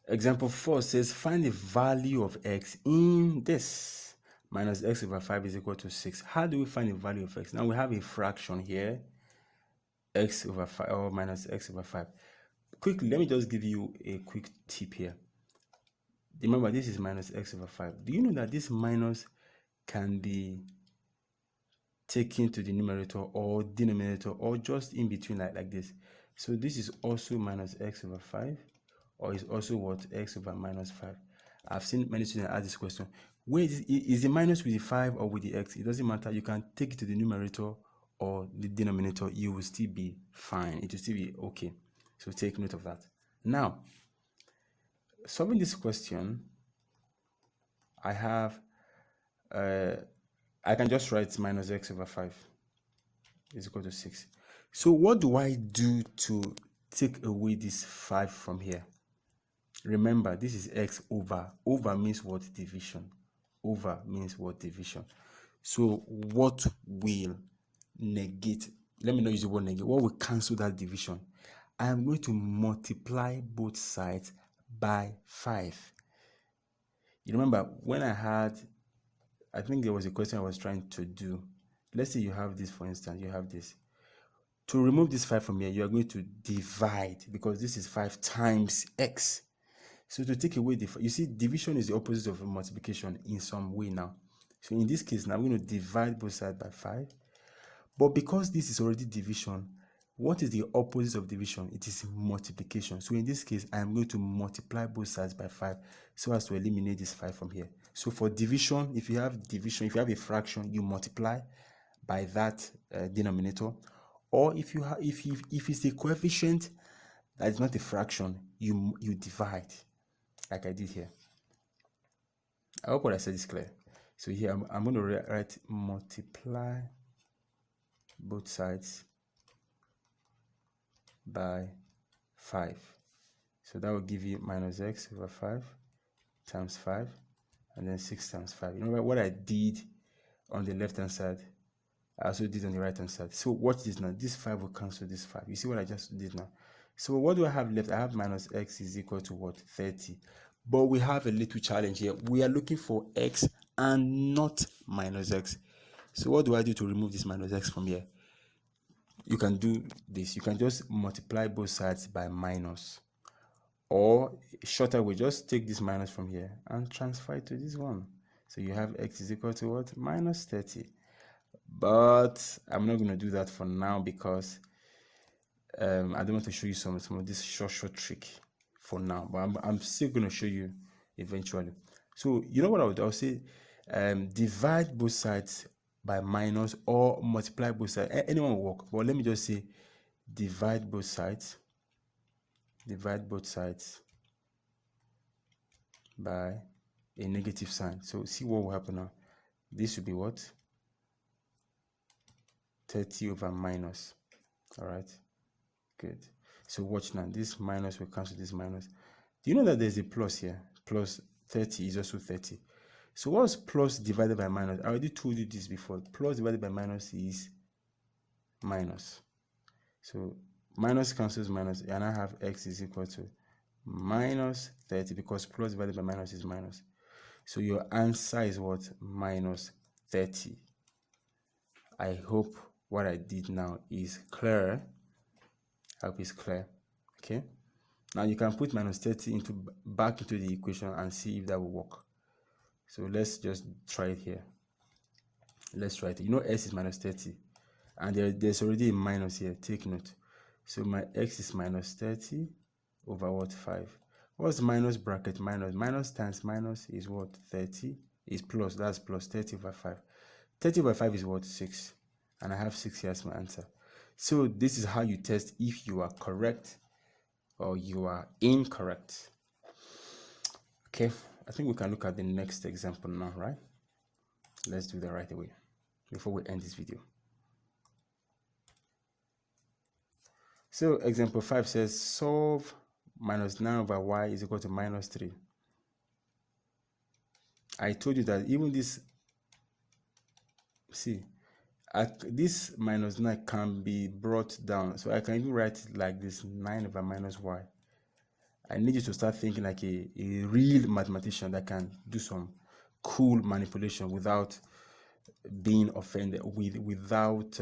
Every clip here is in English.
Example 4 says find the value of x in this. Minus x over 5 is equal to 6. How do we find the value of x? Now we have a fraction here, x over 5 or minus x over 5. Quickly, let me just give you a quick tip here. Remember, this is minus x over 5. Do you know that this minus can be taken to the numerator or denominator or just in between like this? So this is also minus x over 5, or is also what? X over minus 5. I've seen many students ask this question. Where is the minus with the 5 or with the x? It doesn't matter. You can take it to the numerator or the denominator. You will still be fine. It will still be okay. So take note of that. Now, solving this question, I have, I can just write minus x over 5 is equal to 6. So what do I do to take away this 5 from here? Remember, this is x over. Over means what? Division. Over means what? Division. So what will negate? Let me not use the word negate. What will cancel that division? I am going to multiply both sides by 5. You remember when I think there was a question I was trying to do. Let's say you have this, for instance, you have this. To remove this 5 from here, you are going to divide, because this is 5 times x. So to take away the, you see, division is the opposite of multiplication in some way now. So in this case, now I'm going to divide both sides by 5. But because this is already division, what is the opposite of division? It is multiplication. So in this case, I am going to multiply both sides by 5 so as to eliminate this 5 from here. So for division, if you have a fraction, you multiply by that denominator. Or if it's a coefficient that is not a fraction, you divide, like I did here. I hope what I said is clear. So here I'm going to write multiply both sides by 5. So that will give you minus x over 5 times 5, and then 6 times 5. You remember what I did on the left hand side, I also did on the right hand side. So watch this now. This 5 will cancel this 5. You see what I just did now? So what do I have left? I have minus x is equal to what? 30. But we have a little challenge here. We are looking for x and not minus x. So what do I do to remove this minus x from here? You can do this. You can just multiply both sides by minus. Or shorter way, just take this minus from here and transfer it to this one. So you have x is equal to what? Minus 30. But I'm not going to do that for now because I don't want to show you some of this short trick for now. But I'm still going to show you eventually. So you know what I would do? I'll say divide both sides by minus or multiply both sides. Anyone will work. But let me just say divide both sides by a negative sign. So see what will happen now. This will be what? 30 over minus. All right, good. So watch now. This minus will cancel this minus. Do you know that there's a plus here? Plus 30 is also 30. So what's plus divided by minus? I already told you this before. Plus divided by minus is minus. So minus cancels minus, and I have x is equal to minus 30 because plus divided by minus is minus. So your answer is what? Minus 30. I hope what I did now is clear. I hope it's clear. Okay. Now you can put minus 30 back into the equation and see if that will work. So let's just try it here. Let's try it. You know s is minus 30. And there's already a minus here. Take note. So my x is minus 30 over what? 5. What's minus bracket? Minus times minus is what? 30 is plus. That's plus 30 over 5. 30 over 5 is what? 6. And I have 6 here as my answer. So this is how you test if you are correct or you are incorrect. Okay, I think we can look at the next example now, right? Let's do that right away before we end this video. So example 5 says solve minus 9 over y is equal to minus 3. I told you that even this, see, this minus 9 can be brought down. So I can even write it like this, 9 over minus y. I need you to start thinking like a real mathematician that can do some cool manipulation without being offended, without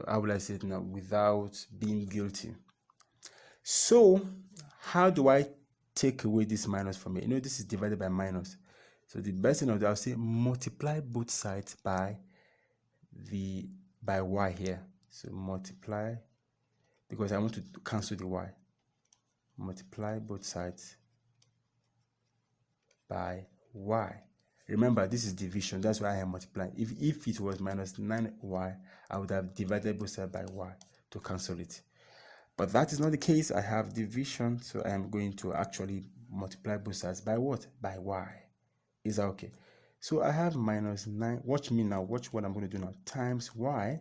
how will I say it now, without being guilty. So how do I take away this minus from it? This is divided by minus. So the best thing I'll say, multiply both sides by y here. So multiply, because I want to cancel the y. Multiply both sides by y. Remember, this is division. That's why I am multiplying. If it was minus 9y, I would have divided both sides by y to cancel it. But that is not the case. I have division, so I am going to actually multiply both sides by what? By y. Is that okay? So I have minus 9. Watch me now. Watch what I'm going to do now. Times y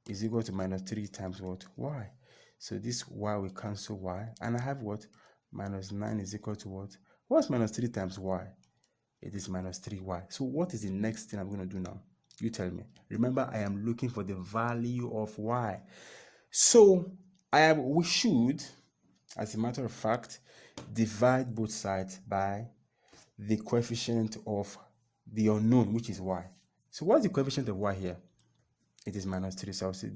is equal to minus 3 times what? Y. So this y will cancel y. And I have what? Minus 9 is equal to what? What's minus 3 times y? It is minus 3y. So what is the next thing I'm going to do now? You tell me. Remember, I am looking for the value of y. So we should, as a matter of fact, divide both sides by the coefficient of the unknown, which is y. So what's the coefficient of y here? It is minus 3. So I'll say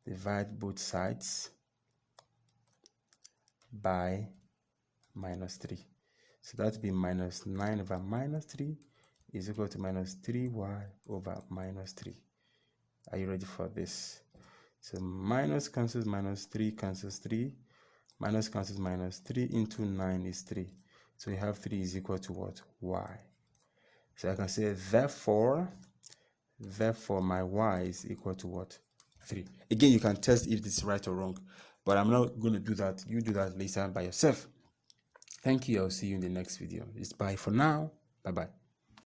divide both sides by minus 3. So that would be minus 9 over minus 3 is equal to minus 3y over minus 3. Are you ready for this? So minus cancels minus 3 cancels 3. Minus cancels minus 3 into 9 is 3. So you have 3 is equal to what? Y. So I can say therefore my y is equal to what? 3. Again, you can test if this is right or wrong, but I'm not going to do that. You do that later by yourself. Thank you. I'll see you in the next video. It's bye for now. Bye-bye.